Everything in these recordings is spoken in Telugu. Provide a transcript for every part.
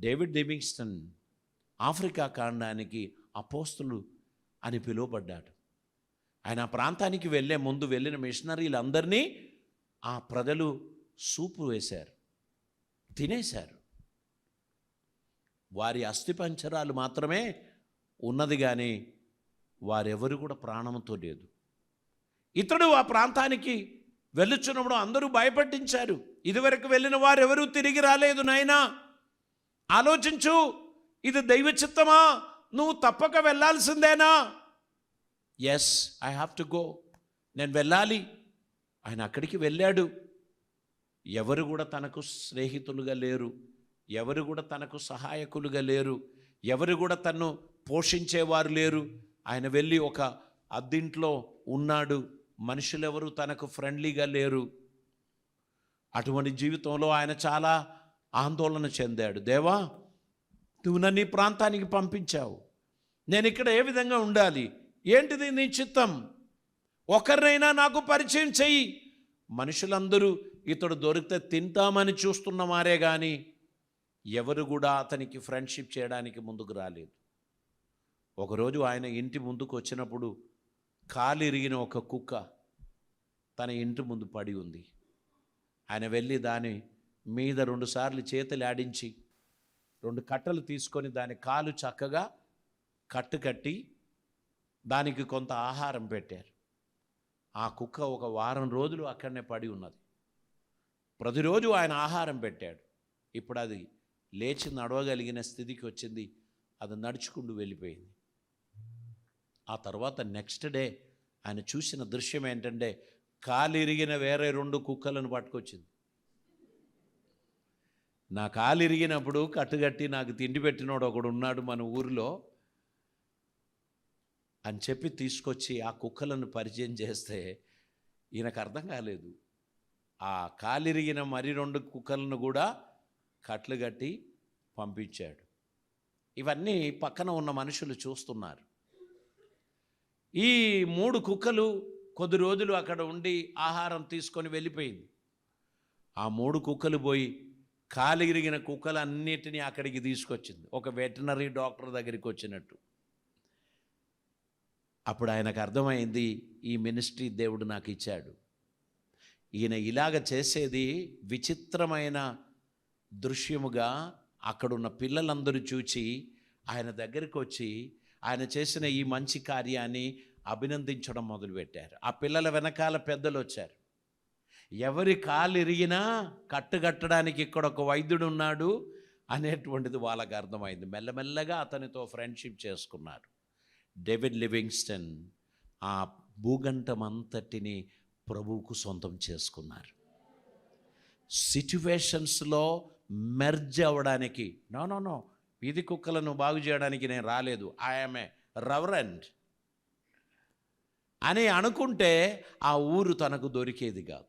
డేవిడ్ లివింగ్స్టన్ ఆఫ్రికా ఖండానికి అపోస్తలుడు అని పిలువబడ్డాడు. ఆయన ఆ ప్రాంతానికి వెళ్ళే ముందు వెళ్ళిన మిషనరీలందరినీ ఆ ప్రజలు సూపు వేశారు, తినేశారు. వారి అస్థిపంజరాలు మాత్రమే ఉన్నది, కానీ వారెవరు కూడా ప్రాణంతో లేదు. ఇతడు ఆ ప్రాంతానికి వెళ్ళుచున్నప్పుడు అందరూ భయపట్టించారు. ఇదివరకు వెళ్ళిన వారెవరూ తిరిగి రాలేదు. నాయనా ఆలోచించు, ఇది దైవ చిత్తమా? నువ్వు తప్పక వెళ్ళాల్సిందేనా? Yes, I have to go, నేను వెళ్ళాలి. ఆయన అక్కడికి వెళ్ళాడు. ఎవరు కూడా తనకు స్నేహితులుగా లేరు, ఎవరు కూడా తనకు సహాయకులుగా లేరు, ఎవరు కూడా తన్ను పోషించేవారు లేరు. ఆయన వెళ్ళి ఒక అద్దింట్లో ఉన్నాడు. మనుషులెవరు తనకు ఫ్రెండ్లీగా లేరు. అటువంటి జీవితంలో ఆయన చాలా ఆందోళన చెందాడు. దేవా, నువ్వు నన్ను ఈ ప్రాంతానికి పంపించావు, నేను ఇక్కడ ఏ విధంగా ఉండాలి? ఏంటిది నీ చిత్తం? ఒకరినైనా నాకు పరిచయం చెయ్యి. మనుషులందరూ ఇతడు దొరికితే తింటామని చూస్తున్న మారే కానీ ఎవరు కూడా అతనికి ఫ్రెండ్షిప్ చేయడానికి ముందుకు రాలేదు. ఒకరోజు ఆయన ఇంటి ముందుకు వచ్చినప్పుడు కాలు ఇరిగిన ఒక కుక్క తన ఇంటి ముందు పడి ఉంది. ఆయన వెళ్ళి దాని మీద 2 సార్లు చేతులు ఆడించి 2 కట్టలు తీసుకొని దాని కాలు చక్కగా కట్టి దానికి కొంత ఆహారం పెట్టారు. ఆ కుక్క ఒక వారం రోజులు అక్కడనే పడి ఉన్నది. ప్రతిరోజు ఆయన ఆహారం పెట్టాడు. ఇప్పుడు అది లేచి నడవగలిగిన స్థితికి వచ్చింది. అది నడుచుకుంటూ వెళ్ళిపోయింది. ఆ తర్వాత నెక్స్ట్ డే ఆయన చూసిన దృశ్యం ఏంటంటే, కాలు ఇరిగిన వేరే 2 కుక్కలను పట్టుకొచ్చింది. నా కాలు ఇరిగినప్పుడు కట్టుగట్టి నాకు తిండి పెట్టినోడు ఒకడు ఉన్నాడు మన ఊరిలో అని చెప్పి తీసుకొచ్చి ఆ కుక్కలను పరిచయం చేస్తే ఈయనకు అర్థం కాలేదు. ఆ కాలిరిగిన మరి 2 కుక్కలను కూడా కట్లు కట్టి పంపించాడు. ఇవన్నీ పక్కన ఉన్న మనుషులు చూస్తున్నారు. ఈ 3 కుక్కలు కొద్ది రోజులు అక్కడ ఉండి ఆహారం తీసుకొని వెళ్ళిపోయింది. ఆ 3 కుక్కలు పోయి కాలిరిగిన కుక్కలన్నిటినీ అక్కడికి తీసుకొచ్చింది, ఒక వెటనరీ డాక్టర్ దగ్గరికి వచ్చినట్టు. అప్పుడు ఆయనకు అర్థమైంది, ఈ మినిస్ట్రీ దేవుడు నాకు ఇచ్చాడు. ఈయన ఇలాగ చేసేది విచిత్రమైన దృశ్యముగా అక్కడున్న పిల్లలందరూ చూచి ఆయన దగ్గరికి వచ్చి ఆయన చేసిన ఈ మంచి కార్యాన్ని అభినందించడం మొదలుపెట్టారు. ఆ పిల్లల వెనకాల పెద్దలు వచ్చారు. ఎవరి కాలు ఇరిగినా కట్టుకట్టడానికి ఇక్కడ ఒక వైద్యుడు ఉన్నాడు అనేటువంటిది వాళ్ళకి అర్థమైంది. మెల్లమెల్లగా అతనితో ఫ్రెండ్షిప్ చేసుకున్నారు. డేవిడ్ లివింగ్స్టన్ ఆ భూగంఠం అంతటిని ప్రభువుకు సొంతం చేసుకున్నారు. సిచ్యువేషన్స్లో మెర్జ్ అవ్వడానికి నో వీధి కుక్కలను బాగు చేయడానికి నేను రాలేదు, ఐఎమ్ ఏ రెవరెండ్ అని అనుకుంటే ఆ ఊరు తనకు దొరికేది కాదు.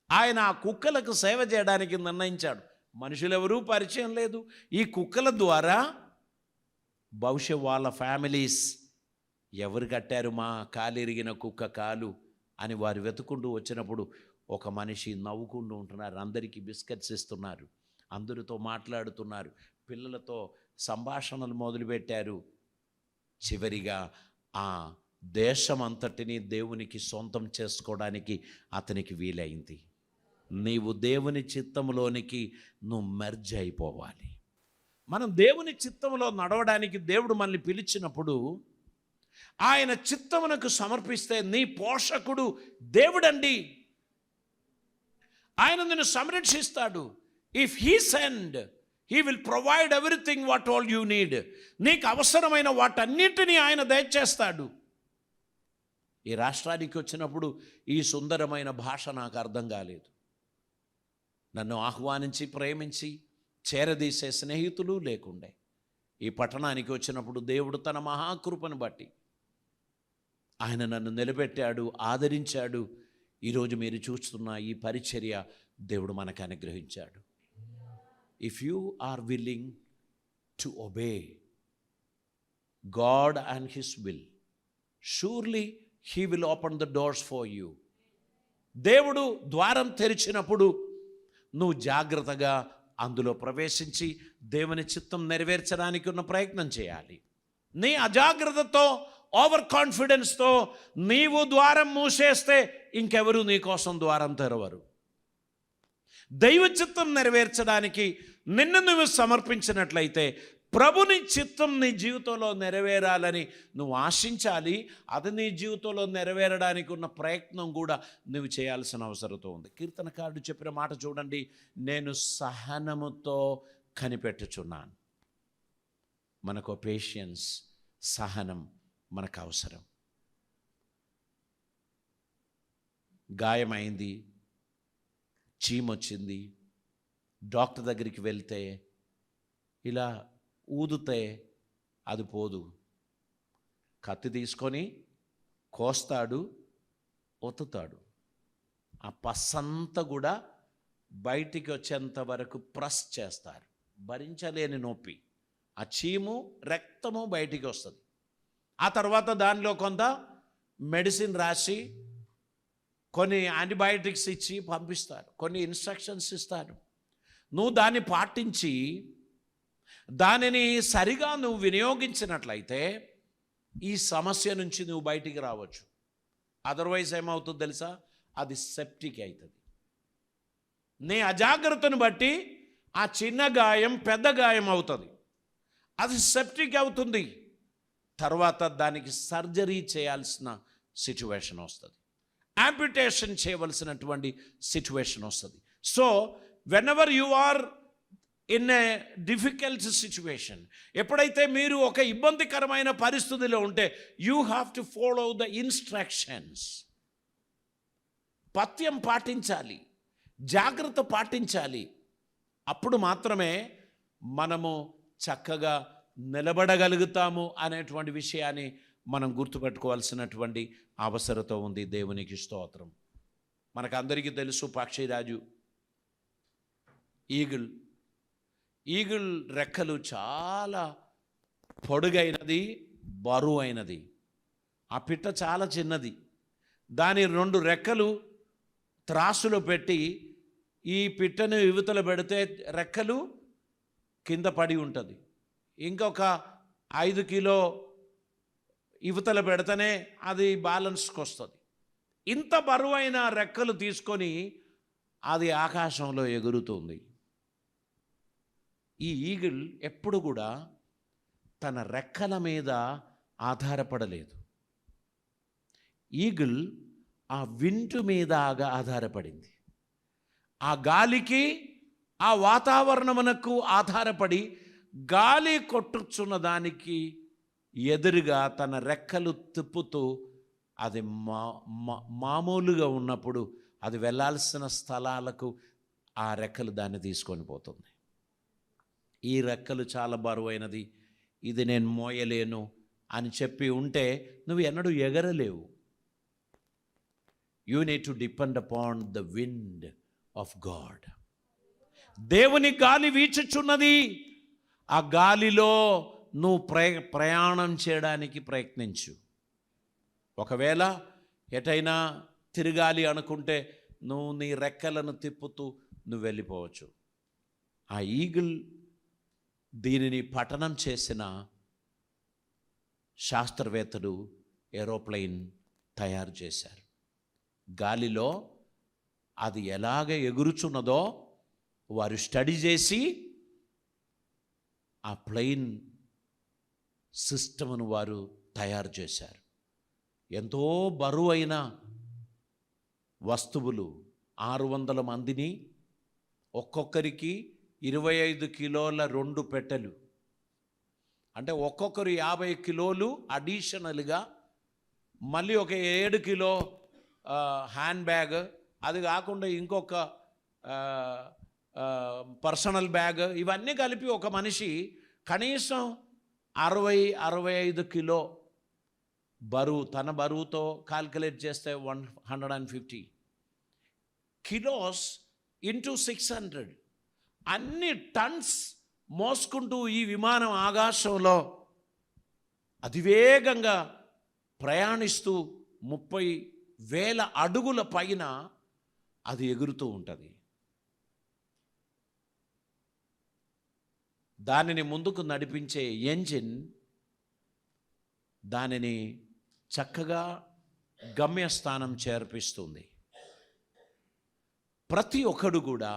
ఆయన ఆ కుక్కలకు సేవ చేయడానికి నిర్ణయించాడు. మనుషులెవరూ పరిచయం లేదు. ఈ కుక్కల ద్వారా బహుశా వాళ్ళ ఫ్యామిలీస్ ఎవరు కట్టారు మా కాలిరిగిన కుక్క కాలు అని వారు వెతుకుంటూ వచ్చినప్పుడు ఒక మనిషి నవ్వుకుంటూ ఉంటున్నారు. అందరికీ బిస్కెట్స్ ఇస్తున్నారు, అందరితో మాట్లాడుతున్నారు, పిల్లలతో సంభాషణలు మొదలుపెట్టారు. చివరిగా ఆ దేశమంతటిని దేవునికి సొంతం చేసుకోవడానికి అతనికి వీలైంది. నీవు దేవుని చిత్తంలోనికి నువ్వు మెర్జ్ అయిపోవాలి. మనం దేవుని చిత్తంలో నడవడానికి దేవుడు మనల్ని పిలిచినప్పుడు ఆయన చిత్తమునకు సమర్పిస్తే నీ పోషకుడు దేవుడండి. ఆయన నిన్ను సంరక్షిస్తాడు. If he send he will provide everything what all you need. నీకు అవసరమైన వాటన్నిటినీ ఆయన దయచేస్తాడు. ఈ రాష్ట్రానికి వచ్చినప్పుడు ఈ సుందరమైన భాష నాకు అర్థం కాలేదు. నన్ను ఆహ్వానించి ప్రేమించి చేరదీసే స్నేహితులు లేకుండే. ఈ పట్టణానికి వచ్చినప్పుడు దేవుడు తన మహాకృపను బట్టి ఆయన నన్ను నిలబెట్టాడు, ఆదరించాడు. ఈరోజు మీరు చూస్తున్న ఈ పరిచర్య దేవుడు మనకు అనుగ్రహించాడు. If you are willing to obey God and his will, surely he will open the doors for you. దేవుడు ద్వారం తెరిచినప్పుడు నువ్వు జాగ్రత్తగా అందులో ప్రవేశించి దేవుని చిత్తం నెరవేర్చడానికి ఉన్న ప్రయత్నం చేయాలి. నీ అజాగ్రత్తతో, ఓవర్ కాన్ఫిడెన్స్తో నీవు ద్వారం మూసేస్తే ఇంకెవరు నీ కోసం ద్వారం తెరవరు. దైవ చిత్తం నెరవేర్చడానికి నిన్ను నువ్వు సమర్పించినట్లయితే ప్రభుని చిత్తం నీ జీవితంలో నెరవేరాలని నువ్వు ఆశించాలి. అది నీ జీవితంలో నెరవేరడానికి ఉన్న ప్రయత్నం కూడా నువ్వు చేయాల్సిన అవసరం ఉంది. కీర్తనకారుడు చెప్పిన మాట చూడండి, నేను సహనముతో కనిపెట్టుచున్నాను. మనకు పేషెన్స్, సహనం మనకు అవసరం. గాయమైంది, చీమొచ్చింది, డాక్టర్ దగ్గరికి వెళ్తే ఇలా ఊదితే అది పోదు. కత్తి తీసుకొని కోస్తాడు, ఒత్తుతాడు. ఆ పస్సంతా కూడా బయటికి వచ్చేంత వరకు ప్రెస్ చేస్తారు. భరించలేని నొప్పి, ఆ చీము రక్తము బయటికి వస్తుంది. ఆ తర్వాత దానిలో కొంత మెడిసిన్ రాసి కొన్ని యాంటీబయాటిక్స్ ఇచ్చి పంపిస్తారు, కొన్ని ఇన్స్ట్రక్షన్స్ ఇస్తారు. నువ్వు దాన్ని పాటించి దానిని సరిగా నువ్వు వినియోగించినట్లయితే ఈ సమస్య నుంచి నువ్వు బయటికి రావచ్చు. అదర్వైజ్ ఏమవుతుందో తెలుసా, అది సెప్టిక్ అవుతుంది. నీ అజాగ్రత్తను బట్టి ఆ చిన్న గాయం పెద్ద గాయం అవుతుంది, అది సెప్టిక్ అవుతుంది. తర్వాత దానికి సర్జరీ చేయాల్సిన సిచ్యువేషన్ వస్తుంది, యాంప్యుటేషన్ చేయవలసినటువంటి సిచ్యువేషన్ వస్తుంది. So whenever you are in a difficult situation, ఎప్పుడైతే మీరు ఒక ఇబ్బందికరమైన పరిస్థితిలో ఉంటే you have to follow the instructions. పథ్యం పాటించాలి, జాగ్రత్త పాటించాలి. అప్పుడు మాత్రమే మనము చక్కగా నిలబడగలుగుతాము అనేటువంటి విషయాన్ని మనం గుర్తుపెట్టుకోవాల్సినటువంటి అవసరత ఉంది. దేవునికి స్తోత్రం. మనకందరికీ తెలుసు పక్షిరాజు, ఈగిల్ రెక్కలు చాలా పొడుగైనది, బరువు అయినది. ఆ పిట్ట చాలా చిన్నది. దాని 2 రెక్కలు త్రాసులో పెట్టి ఈ పిట్టను ఇవతల పెడితే రెక్కలు కింద పడి ఉంటుంది. ఇంకొక 5 కిలో ఇవతల పెడితేనే అది బ్యాలెన్స్కి వస్తుంది. ఇంత బరువైన రెక్కలు తీసుకొని అది ఆకాశంలో ఎగురుతుంది. ఈ ఈగిల్ ఎప్పుడు కూడా తన రెక్కల మీద ఆధారపడలేదు. ఈగిల్ ఆ వింటు మీద ఆధారపడింది. ఆ గాలికి, ఆ వాతావరణమునకు ఆధారపడి గాలి కొట్టుచున్న దానికి ఎదురుగా తన రెక్కలు తిప్పుతూ అది మామూలుగా ఉన్నప్పుడు అది వెళ్ళాల్సిన స్థలాలకు ఆ రెక్కలు దాన్ని తీసుకొని పోతుంది. ఈ రెక్కలు చాలా బరువైనది, ఇది నేను మోయలేను అని చెప్పి ఉంటే నువ్వు ఎన్నడూ ఎగరలేవు. You need to depend upon the wind of God. దేవుని గాలి వీచుచున్నది, ఆ గాలిలో నువ్వు ప్రయాణం చేయడానికి ప్రయత్నించు. ఒకవేళ ఎటైనా తిరగాలి అనుకుంటే నువ్వు నీ రెక్కలను తిప్పుతూ నువ్వు వెళ్ళిపోవచ్చు. ఆ ఈగిల్ దీనిని పఠనం చేసిన శాస్త్రవేత్తలు ఏరోప్లేన్ తయారు చేశారు. గాలిలో అది ఎలాగ ఎగురుచున్నదో వారు స్టడీ చేసి ఆ ప్లేన్ సిస్టమ్ను వారు తయారు చేశారు. ఎంతో బరువైన వస్తువులు, 600 మందిని, ఒక్కొక్కరికి 25 కిలోల 2 పెట్టెలు, అంటే ఒక్కొక్కరు 50 కిలోలు అడిషనల్గా, మళ్ళీ ఒక 7 కిలో హ్యాండ్ బ్యాగ్, అది కాకుండా ఇంకొక పర్సనల్ బ్యాగ్, ఇవన్నీ కలిపి ఒక మనిషి కనీసం 60-65 కిలో బరువు, తన బరువుతో కాల్కులేట్ చేస్తే 150 కిలోస్ ఇంటూ 600, అన్ని టన్స్ మోసుకుంటూ ఈ విమానం ఆకాశంలో అతివేగంగా ప్రయాణిస్తూ 30,000 అడుగుల పైన అది ఎగురుతూ ఉంటుంది. దానిని ముందుకు నడిపించే ఎంజిన్ దానిని చక్కగా గమ్యస్థానం చేర్పిస్తుంది. ప్రతి ఒక్కడు కూడా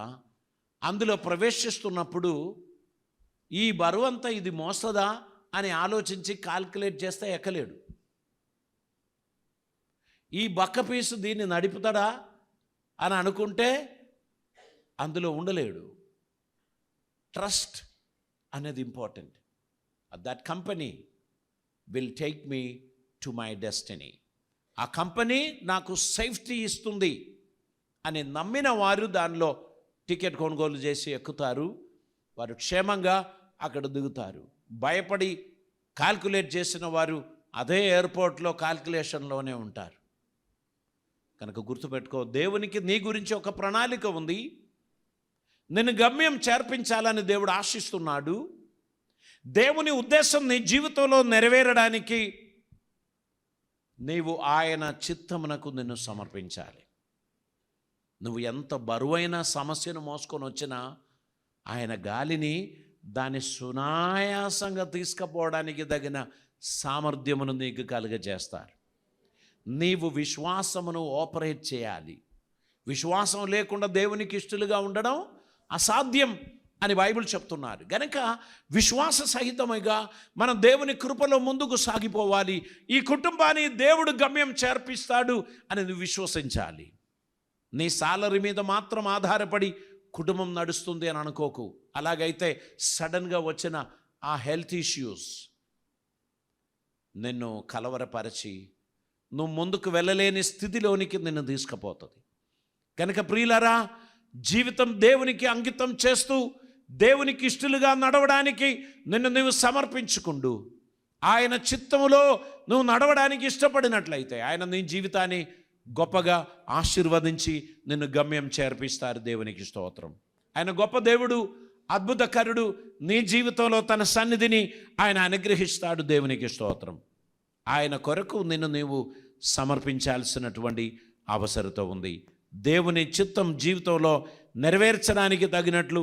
అందులో ప్రవేశిస్తున్నప్పుడు ఈ బరువంతా ఇది మోస్తదా అని ఆలోచించి కాల్కులేట్ చేస్తే ఎక్కలేడు. ఈ బక్క పీసు దీన్ని నడుపుతాడా అని అనుకుంటే అందులో ఉండలేడు. ట్రస్ట్ అనేది important. That company will take me to my destiny. ఆ కంపెనీ నాకు సేఫ్టీ ఇస్తుంది అని నమ్మిన వారు దానిలో టికెట్ కొనుగోలు చేసి ఎక్కుతారు. వారు క్షేమంగా అక్కడ దిగుతారు. భయపడి కాల్కులేట్ చేసిన వారు అదే ఎయిర్పోర్ట్లో కాల్కులేషన్లోనే ఉంటారు. కనుక గుర్తుపెట్టుకో, దేవునికి నీ గురించి ఒక ప్రణాళిక ఉంది. నిన్ను గమ్యం చేర్పించాలని దేవుడు ఆశిస్తున్నాడు. దేవుని ఉద్దేశం నీ జీవితంలో నెరవేరడానికి నీవు ఆయన చిత్తమునకు నిన్ను సమర్పించాలి. నువ్వు ఎంత బరువైన సమస్యను మోసుకొని వచ్చినా ఆయన గాలిని దాని సునాయాసంగా తీసుకుపోవడానికి తగిన సామర్థ్యమును నీకు కలుగజేస్తారు. నీవు విశ్వాసమును ఆపరేట్ చేయాలి. విశ్వాసం లేకుండా దేవునికి ఇష్టలుగా ఉండడం అసాధ్యం అని బైబిల్ చెప్తున్నారు. గనుక విశ్వాస సహితముగా మనం దేవుని కృపలో ముందుకు సాగిపోవాలి. ఈ కుటుంబాన్ని దేవుడు గమ్యం చేర్పిస్తాడు అని నువ్వు విశ్వసించాలి. నీ సాలరీ మీద మాత్రం ఆధారపడి కుటుంబం నడుస్తుంది అని అనుకోకు. అలాగైతే సడన్గా వచ్చిన ఆ హెల్త్ ఇష్యూస్ నిన్ను కలవరపరిచి నువ్వు ముందుకు వెళ్ళలేని స్థితిలోనికి నిన్ను తీసుకుపోతుంది. కనుక ప్రియులారా, జీవితం దేవునికి అంకితం చేస్తూ దేవునికి ఇష్టలుగా నడవడానికి నిన్ను నువ్వు సమర్పించుకుంటూ ఆయన చిత్తములో నువ్వు నడవడానికి ఇష్టపడినట్లయితే ఆయన నీ జీవితాన్ని గొప్పగా ఆశీర్వదించి నిన్ను గమ్యం చేర్పిస్తారు. దేవునికి స్తోత్రం. ఆయన గొప్ప దేవుడు, అద్భుతకరుడు. నీ జీవితంలో తన సన్నిధిని ఆయన అనుగ్రహిస్తాడు. దేవునికి స్తోత్రం. ఆయన కొరకు నిన్ను నీవు సమర్పించాల్సినటువంటి అవసరత ఉంది. దేవుని చిత్తం జీవితంలో నెరవేర్చడానికి తగినట్లు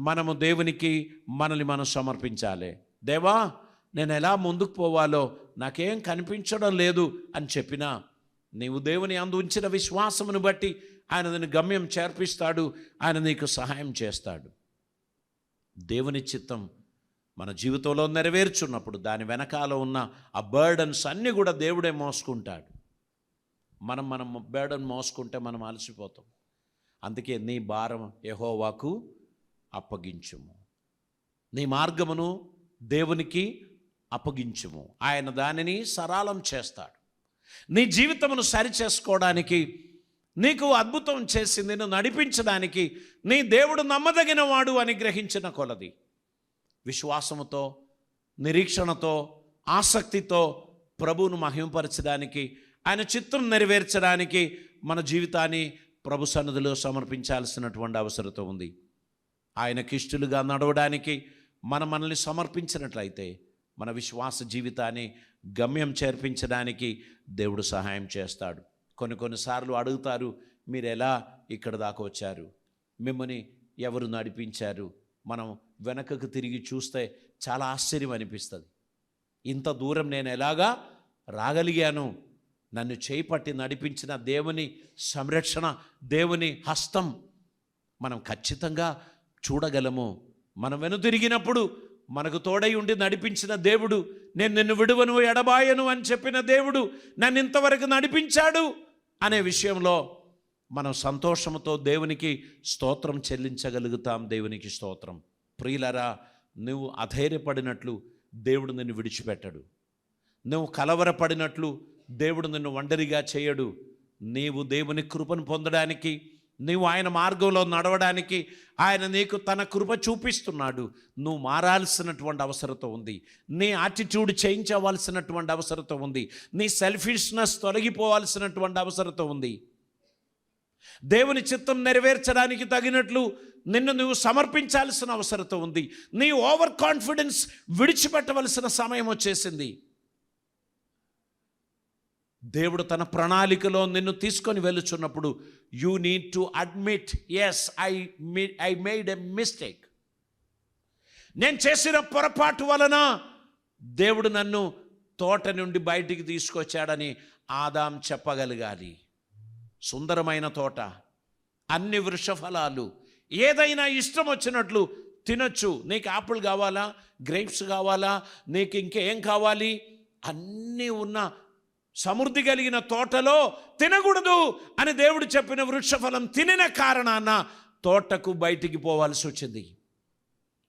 మనము దేవునికి మనల్ని మనం సమర్పించాలి. దేవా, నేను ఎలా ముందుకు పోవాలో నాకేం కనిపించడం లేదు అని చెప్పినా నీవు దేవుని అందు ఉంచిన విశ్వాసమును బట్టి ఆయన నిన్ను గమ్యం చేర్పిస్తాడు. ఆయన నీకు సహాయం చేస్తాడు. దేవుని చిత్తం మన జీవితంలో నెరవేర్చున్నప్పుడు దాని వెనకాల ఉన్న ఆ బర్డన్స్ అన్నీ కూడా దేవుడే మోసుకుంటాడు. మనం బర్డన్ మోసుకుంటే మనం అలసిపోతాం. అందుకే నీ భారం యెహోవాకు అప్పగించుము, నీ మార్గమును దేవునికి అప్పగించుము. ఆయన దానిని సరళం చేస్తాడు. నీ జీవితమును సరిచేసుకోవడానికి, నీకు అద్భుతం చేసి నిన్ను నడిపించడానికి నీ దేవుడు నమ్మదగిన వాడు అని గ్రహించిన కొలది విశ్వాసముతో, నిరీక్షణతో, ఆసక్తితో ప్రభువును మహిమపరచడానికి, ఆయన చిత్తం నెరవేర్చడానికి మన జీవితాన్ని ప్రభు సన్నిధిలో సమర్పించాల్సినటువంటి అవసరత ఉంది. ఆయనకి ఇష్టలుగా నడవడానికి మనల్ని సమర్పించినట్లయితే మన విశ్వాస జీవితాన్ని గమ్యం చేర్పించడానికి దేవుడు సహాయం చేస్తాడు. కొన్నిసార్లు అడుగుతారు, మీరు ఎలా ఇక్కడ దాకా వచ్చారు? మిమ్మల్ని ఎవరు నడిపించారు? మనం వెనకకు తిరిగి చూస్తే చాలా ఆశ్చర్యం అనిపిస్తుంది. ఇంత దూరం నేను ఎలాగా రాగలిగాను? నన్ను చేపట్టి నడిపించిన దేవుని సంరక్షణ, దేవుని హస్తం మనం ఖచ్చితంగా చూడగలము. మనం వెనుతిరిగినప్పుడు మనకు తోడై ఉండి నడిపించిన దేవుడు, నేను నిన్ను విడువను ఎడబాయను అని చెప్పిన దేవుడు నన్ను ఇంతవరకు నడిపించాడు అనే విషయంలో మనం సంతోషంతో దేవునికి స్తోత్రం చెల్లించగలుగుతాం. దేవునికి స్తోత్రం. ప్రియులరా, నువ్వు అధైర్యపడినట్లు దేవుడు నిన్ను విడిచిపెట్టడు. నువ్వు కలవరపడినట్లు దేవుడు నిన్ను ఒంటరిగా చేయడు. నీవు దేవుని కృపను పొందడానికి, నీవు ఆయన మార్గంలో నడవడానికి ఆయన నీకు తన కృప చూపిస్తున్నాడు. నువ్వు మారాల్సినటువంటి అవసరత ఉంది. నీ యాటిట్యూడ్ చేంజ్ అవ్వాల్సినటువంటి అవసరత ఉంది. నీ సెల్ఫిష్నెస్ తొలగిపోవాల్సినటువంటి అవసరత ఉంది. దేవుని చిత్తం నెరవేర్చడానికి తగినట్లు నిన్ను నువ్వు సమర్పించాల్సిన అవసరత ఉంది. నీ ఓవర్ కాన్ఫిడెన్స్ విడిచిపెట్టవలసిన సమయం వచ్చేసింది. దేవుడు తన ప్రణాళికలో నిన్ను తీసుకొని వెళ్ళుచున్నప్పుడు you need to admit, yes I made a mistake. నేను చేసిన పొరపాటు వలన దేవుడు నన్ను తోట నుండి బయటికి తీసుకొచ్చాడని ఆదాం చెప్పగలగాలి. సుందరమైన తోట, అన్ని వృక్షఫలాలు, ఏదైనా ఇష్టం వచ్చినట్లు తినొచ్చు. నీకు యాపిల్ కావాలా, గ్రేప్స్ కావాలా, నీకు ఇంకేం కావాలి, అన్నీ ఉన్న సమృద్ధి కలిగిన తోటలో తినకూడదు అని దేవుడు చెప్పిన వృక్షఫలం తినిన కారణాన తోటకు బయటికి పోవాల్సి వచ్చింది.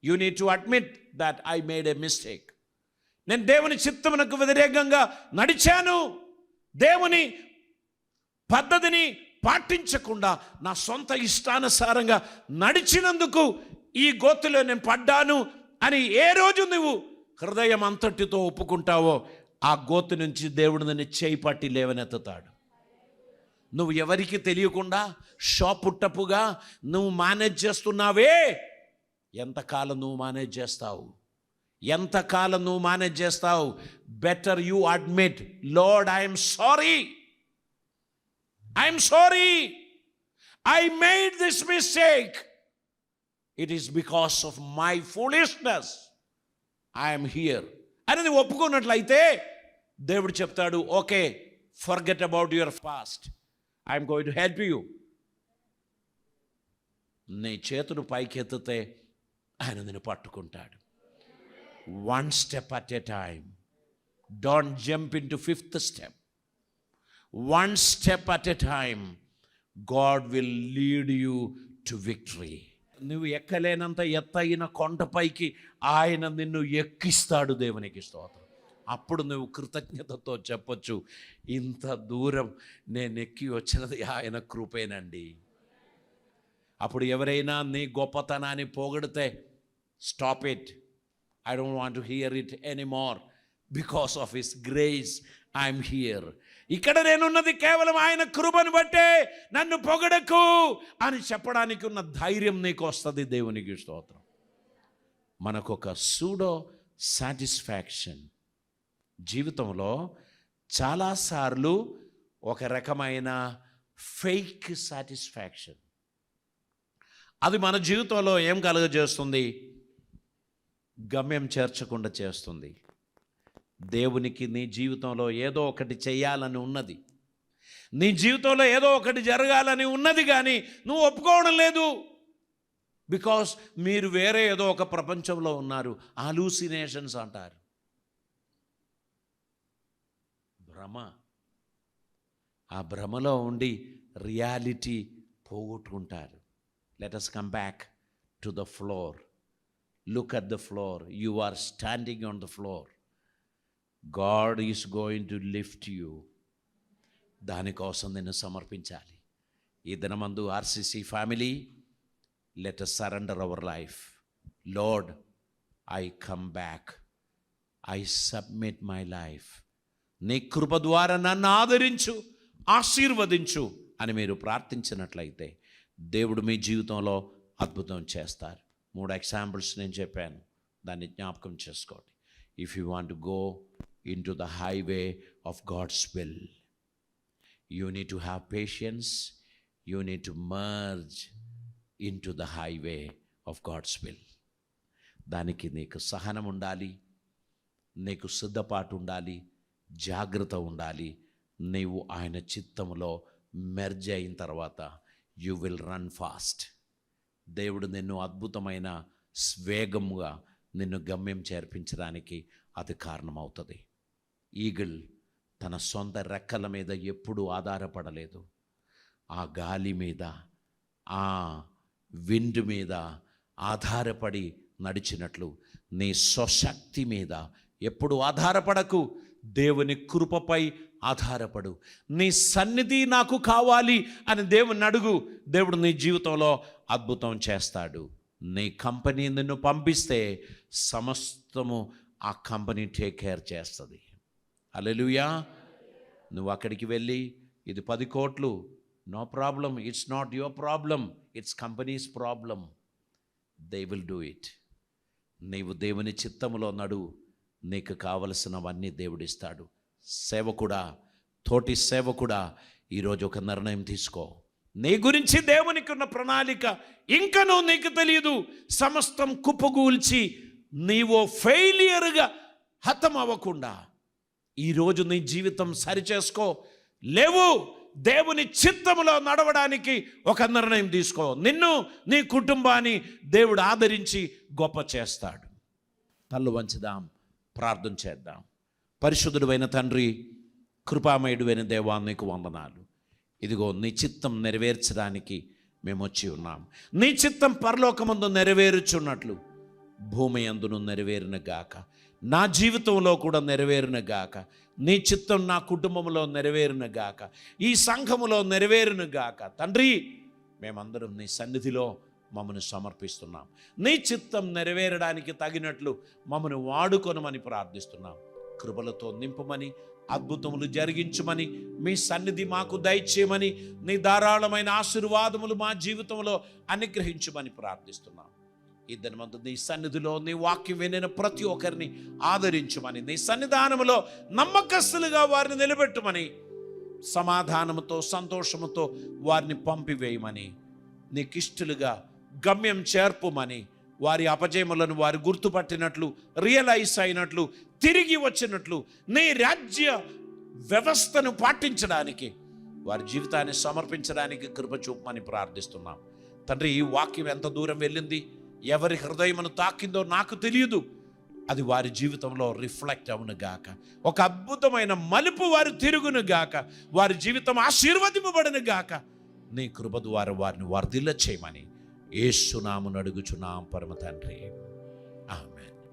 You need to admit that I made a mistake. నేను దేవుని చిత్తమునకు వ్యతిరేకంగా నడిచాను. దేవుని పద్ధతిని పాటించకుండా నా సొంత ఇష్టానుసారంగా నడిచినందుకు ఈ గోతులో నేను పడ్డాను అని ఏ రోజు నువ్వు హృదయం అంతటితో ఒప్పుకుంటావో ఆ గోతు నుంచి దేవుడు నిన్ను చేయి పట్టి లేవనెత్తుతాడు. నువ్వు ఎవరికి తెలియకుండా షాపుట్టపుగా నువ్వు మేనేజ్ చేస్తున్నావే, ఎంతకాలం నువ్వు మేనేజ్ చేస్తావు? ఎంతకాలం నువ్వు మేనేజ్ చేస్తావు? Better you admit, lord I'm sorry, I'm sorry, I made this mistake, it is because of my foolishness, I'm here అని నువ్వు ఒప్పుకున్నట్లయితే దేవుడు చెప్తాడు, okay, forget about your past, I'm going to help you. నీ చేతులు పైకెత్తితే ఆయన నిన్ను పట్టుకుంటాడు. One step at a time, don't jump in to fifth step. One step at a time, God will lead you to victory. నువ్వు ఎక్కలేనంత ఎత్తైన కొండపైకి ఆయన నిన్ను ఎక్కిస్తాడు. దేవునికి స్తోత్రం. అప్పుడు నువ్వు కృతజ్ఞతతో చెప్పొచ్చు, ఇంత దూరం నేను ఎక్కి వచ్చినది ఆయన కృపేనండి. అప్పుడు ఎవరైనా నీ గొప్పతనాన్ని పొగిడితే, stop it, I don't want to hear it anymore, because of his grace I'm here. ఇక్కడ నేనున్నది కేవలం ఆయన కృపను బట్టే, నన్ను పొగడకు అని చెప్పడానికి ఉన్న ధైర్యం నీకు వస్తుంది. దేవునికి స్తోత్రం. మనకొక సూడో సాటిస్ఫాక్షన్ జీవితంలో చాలాసార్లు ఒక రకమైన ఫేక్ సాటిస్ఫాక్షన్, అది మన జీవితంలో ఏం కలుగజేస్తుంది? గమ్యం చేర్చకుండా చేస్తుంది. దేవునికి నీ జీవితంలో ఏదో ఒకటి చేయాలని ఉన్నది, నీ జీవితంలో ఏదో ఒకటి జరగాలని ఉన్నది, కానీ నువ్వు ఒప్పుకోవడం లేదు. బికాస్ మీరు వేరే ఏదో ఒక ప్రపంచంలో ఉన్నారు. హాలూసినేషన్స్ అంటారు, భ్రమ. ఆ భ్రమలో ఉండి రియాలిటీ పోగొట్టుకుంటారు. Let us come back to the floor. Look at the floor. You are standing on the floor. God is going to lift you. దానికోసం నేను సమర్పించాలి. ఈ దినమందు RCC family, let us surrender our life. Lord, I come back. I submit my life. నీ కృప ద్వారా నన్ను ఆదరించు, ఆశీర్వదించు అని మీరు ప్రార్థించినట్లయితే దేవుడు మీ జీవితంలో అద్భుతం చేస్తారు. 3 ఎగ్జాంపుల్స్ నేను చెప్పాను, దాన్ని జ్ఞాపకం చేసుకోండి. If you want to go into the highway of God's will, you need to have patience, you need to merge into the highway of God's will. దానికి నీకు సహనం ఉండాలి, నీకు సిద్ధపాటు ఉండాలి, జాగ్రత్త ఉండాలి. నీవు ఆయన చిత్తములో మెర్జ్ అయిన తర్వాత యు విల్ రన్ ఫాస్ట్. దేవుడు నిన్ను అద్భుతమైన వేగముగా నిన్ను గమ్యం చేర్పించడానికి అది కారణమవుతుంది. ఈగిల్ తన సొంత రెక్కల మీద ఎప్పుడూ ఆధారపడలేదు. ఆ గాలి మీద, ఆ విండ్ మీద ఆధారపడి నడిచినట్లు నీ స్వశక్తి మీద ఎప్పుడు ఆధారపడకు. దేవుని కృపపై ఆధారపడు. నీ సన్నిధి నాకు కావాలి అని దేవుని అడుగు. దేవుడు నీ జీవితంలో అద్భుతం చేస్తాడు. నీ కంపెనీ నిన్ను పంపిస్తే సమస్తము ఆ కంపెనీ టేక్ కేర్ చేస్తుంది. హల్లెలూయా. నువ్వు అక్కడికి వెళ్ళి ఇది 10 కోట్లు, no problem, it's not your problem, it's company's problem. They will do it. నీవు దేవుని చిత్తములో నడువు, నీకు కావలసినవన్నీ దేవుడిస్తాడు. సేవకుడా, తోటి సేవకుడా, ఈరోజు ఒక నిర్ణయం తీసుకో. నీ గురించి దేవునికి ఉన్న ప్రణాళిక ఇంకనూ నీకు తెలియదు. సమస్తం కుప్పగూల్చి నీవు ఫెయిలియర్గా హతం అవ్వకుండా ఈరోజు నీ జీవితం సరిచేసుకో. లేవు, దేవుని చిత్తములో నడవడానికి ఒక నిర్ణయం తీసుకో. నిన్ను, నీ కుటుంబాన్ని దేవుడు ఆదరించి గొప్ప చేస్తాడు. తల్లు వంచుదాం, ప్రార్థన చేద్దాం. పరిశుద్ధుడైన తండ్రి, కృపామయుడైన దేవా, నీకు వందనాలు. ఇదిగో నీ చిత్తం నెరవేర్చడానికి మేము వచ్చి ఉన్నాం. నీ చిత్తం పరలోకమందు నెరవేరుచున్నట్లు భూమి అందును నెరవేరిన గాక, నా జీవితంలో కూడా నెరవేరిన గాక. నీ చిత్తం నా కుటుంబంలో నెరవేరిన గాక, ఈ సంఘములో నెరవేరిన గాక. తండ్రి, మేమందరం నీ సన్నిధిలో మమ్మల్ని సమర్పిస్తున్నాం. నీ చిత్తం నెరవేరడానికి తగినట్లు మమ్మల్ని వాడుకొనమని ప్రార్థిస్తున్నాం. కృపలతో నింపమని, అద్భుతములు జరిగించమని, మీ సన్నిధి మాకు దయచేయమని, నీ ధారాళమైన ఆశీర్వాదములు మా జీవితంలో అనుగ్రహించమని ప్రార్థిస్తున్నాం. ఇద్దరి మందు నీ సన్నిధిలో నీ వాక్యం వినిన ప్రతి ఒక్కరిని ఆదరించమని, నీ సన్నిధానములో నమ్మకస్తులుగా వారిని నిలబెట్టమని, సమాధానముతో సంతోషముతో వారిని పంపివేయమని, నీకిష్టలుగా గమ్యం చేర్పుమని, వారి అపజయములను వారు గుర్తుపట్టినట్లు, రియలైజ్ అయినట్లు, తిరిగి వచ్చినట్లు నీ రాజ్య వ్యవస్థను పాటించడానికి, వారి జీవితాన్ని సమర్పించడానికి కృప చూపమని ప్రార్థిస్తున్నాం. తండ్రి, ఈ వాక్యం ఎంత దూరం వెళ్ళింది, ఎవరి హృదయమును తాకిందో నాకు తెలియదు. అది వారి జీవితంలో రిఫ్లెక్ట్ అవును గాక. ఒక అద్భుతమైన మలుపు వారు తిరుగును గాక. వారి జీవితం ఆశీర్వదింపబడును గాక. నీ కృప ద్వారా వారిని వర్ధిల్ల చేయమని యేసు నామమున అడుగుచున్నాం పరమ తండ్రి.